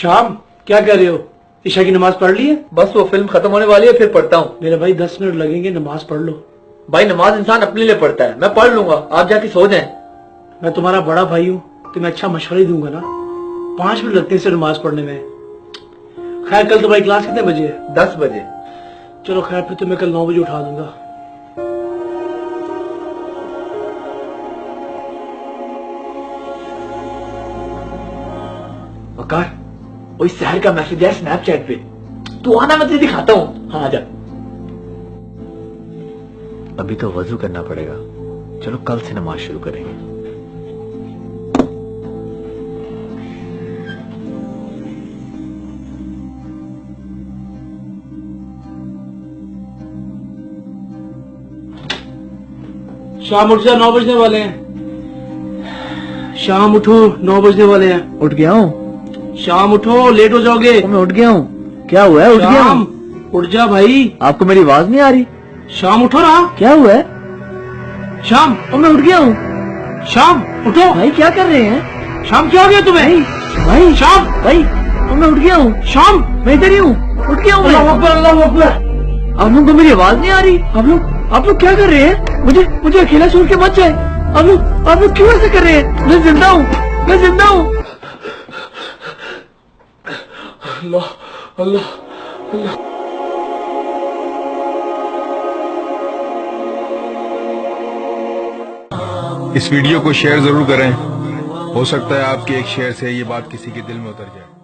शाम क्या कर रहे हो? ईशा की नमाज पढ़ ली है? बस वो फिल्म खत्म होने वाली है, फिर पढ़ता हूँ। मेरे भाई 10 मिनट लगेंगे, नमाज पढ़ लो। भाई नमाज इंसान अपने लिए पढ़ता है, मैं पढ़ लूंगा, आप जाके सो जाएं। मैं तुम्हारा बड़ा भाई हूँ तो मैं अच्छा मशवरा ही दूंगा ना। 5 मिनट लगते हैं सिर्फ नमाज पढ़ने में। खैर कल तुम्हारी क्लास कितने बजे है? 10 बजे। चलो खैर फिर तुम्हें कल 9 बजे उठा दूंगा। वकार, वही शहर का मैसेज है स्नैपचैट पे, तू आना, मैं तुझे दिखाता हूँ। हाँ आजा। अभी तो वजू करना पड़ेगा, चलो कल से नमाज शुरू करेंगे। शाम उठ जा, 9 बजने वाले हैं। शाम उठो, 9 बजने वाले हैं। उठ गया हूँ। शाम उठो, लेट हो जाओगे। मैं उठ गया हूँ। क्या हुआ है? उठ गया शाम हूँ। उठ जा भाई। आपको मेरी आवाज नहीं आ रही? शाम उठो ना। क्या हुआ है? शाम मैं उठ गया हूँ। शाम उठो। भाई क्या कर रहे हैं? शाम क्या हो गया तुम्हें? भाई शाम भाई मैं उठ गया हूँ। शाम मैं इधर ही हूँ, उठ गया हूँ। अल्लाह अकबर, अल्लाह अकबर। आप लोग को मेरी आवाज नहीं आ रही? आप लोग क्या कर रहे हैं? मुझे अकेला छोड़ के मत जाए। आप लोग क्यों ऐसे कर रहे हैं? मैं जिंदा हूँ, मैं जिंदा हूँ। अल्लाह अल्लाह अल्लाह। इस वीडियो को शेयर जरूर करें, हो सकता है आपके एक शेयर से ये बात किसी के दिल में उतर जाए।